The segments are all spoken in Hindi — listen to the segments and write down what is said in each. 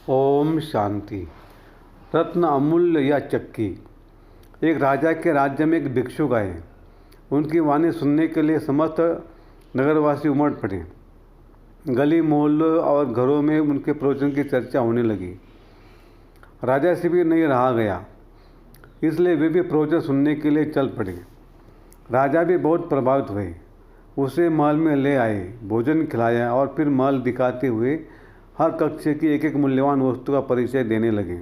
ओम शांति। रत्न अमूल्य या चक्की। एक राजा के राज्य में एक भिक्षुक आए। उनकी वाणी सुनने के लिए समस्त नगरवासी उमड़ पड़े। गली मोहल्लों और घरों में उनके प्रवचन की चर्चा होने लगी। राजा से भी नहीं रहा गया, इसलिए वे भी प्रवचन सुनने के लिए चल पड़े। राजा भी बहुत प्रभावित हुए। उसे महल में ले आए, भोजन खिलाया और फिर महल दिखाते हुए हर कक्ष की एक एक मूल्यवान वस्तु का परिचय देने लगे।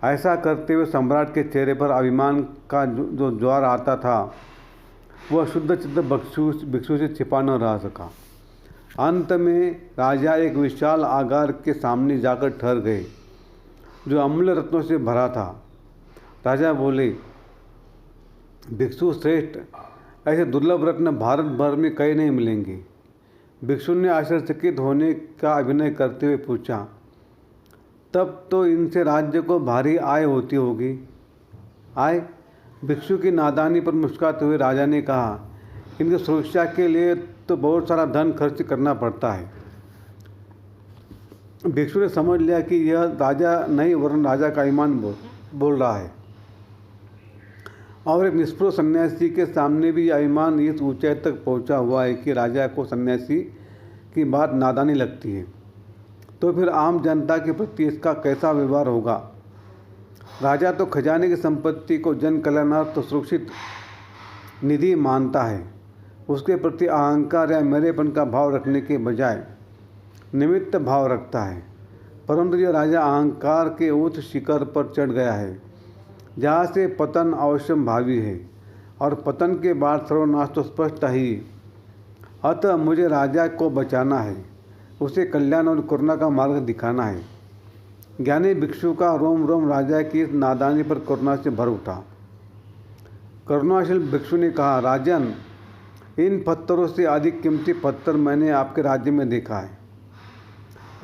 ऐसा करते हुए सम्राट के चेहरे पर अभिमान का जो ज्वार आता था, वह शुद्ध चित्त भिक्षु से छिपा न रह सका। अंत में राजा एक विशाल आगार के सामने जाकर ठहर गए, जो अमूल्य रत्नों से भरा था। राजा बोले, भिक्षु श्रेष्ठ, ऐसे दुर्लभ रत्न भारत भर में कहीं नहीं मिलेंगे। भिक्षु ने आश्चर्यचकित होने का अभिनय करते हुए पूछा, तब तो इनसे राज्य को भारी आय होती होगी। आय? भिक्षु की नादानी पर मुस्कुराते हुए राजा ने कहा, इनकी सुरक्षा के लिए तो बहुत सारा धन खर्च करना पड़ता है। भिक्षु ने समझ लिया कि यह राजा नहीं वरन राजा का ईमान बोल रहा है, और एक निष्ठुर सन्यासी के सामने भी यह अभिमान इस ऊंचाई तक पहुंचा हुआ है कि राजा को सन्यासी की बात नादानी लगती है, तो फिर आम जनता के प्रति इसका कैसा व्यवहार होगा। राजा तो खजाने की संपत्ति को जन कल्याणार्थ तो सुरक्षित निधि मानता है। उसके प्रति अहंकार या मेरेपन का भाव रखने के बजाय निमित्त भाव रखता है। परंतु यह राजा अहंकार के उच्च शिखर पर चढ़ गया है, जहाँ से पतन अवश्यम भावी है, और पतन के बाद सर्वनाश तो स्पष्ट ही। अतः मुझे राजा को बचाना है, उसे कल्याण और करुणा का मार्ग दिखाना है। ज्ञानी भिक्षु का रोम रोम राजा की इस नादानी पर करुणा से भर उठा। करुणाशील भिक्षु ने कहा, राजन, इन पत्थरों से अधिक कीमती पत्थर मैंने आपके राज्य में देखा है।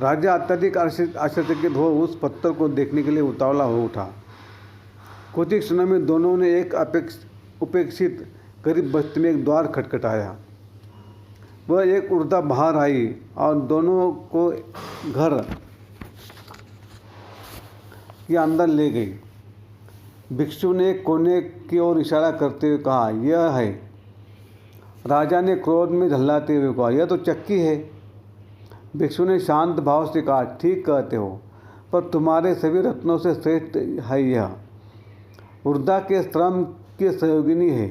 राजा अत्यधिक आश्चर्यचकित हो उस पत्थर को देखने के लिए उतावला हो उठा। कुछ ही क्षणों में दोनों ने एक उपेक्षित गरीब बस्ती में एक द्वार खटखटाया। वह एक उर्दा बाहर आई और दोनों को घर के अंदर ले गई। भिक्षु ने कोने की ओर इशारा करते हुए कहा, यह है। राजा ने क्रोध में झल्लाते हुए कहा, यह तो चक्की है। भिक्षु ने शांत भाव से कहा, ठीक कहते हो, पर तुम्हारे सभी रत्नों से श्रेष्ठ है यह। उर्दा के श्रम की सहयोगिनी है,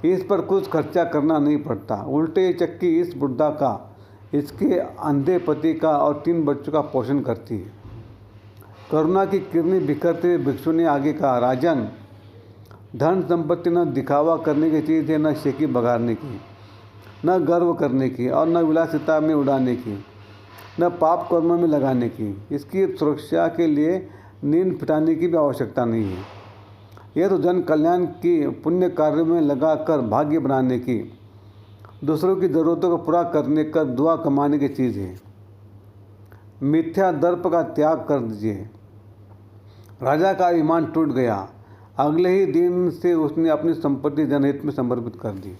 इस पर कुछ खर्चा करना नहीं पड़ता। उल्टे ये चक्की इस बुढ़ा का, इसके अंधे पति का और 3 बच्चों का पोषण करती है। करुणा की किरणें बिखरते हुए भिक्षु ने आगे कहा, राजन, धन संपत्ति न दिखावा करने की चीज़ है, न शेखी बगाड़ने की, न गर्व करने की और न विलासिता में उड़ाने की, न पाप कर्मों में लगाने की। इसकी सुरक्षा के लिए नींद फिटाने की भी आवश्यकता नहीं है। यह तो जन कल्याण की पुण्य कार्यों में लगाकर भाग्य बनाने की, दूसरों की ज़रूरतों को पूरा करने का दुआ कमाने की चीज़ है। मिथ्या दर्प का त्याग कर दीजिए। राजा का ईमान टूट गया। अगले ही दिन से उसने अपनी संपत्ति जनहित में समर्पित कर दी।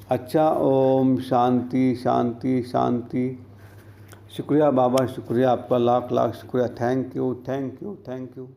अच्छा, ओम शांति शांति शांति। शुक्रिया बाबा, शुक्रिया आपका, लाख लाख शुक्रिया। Thank you thank you thank you.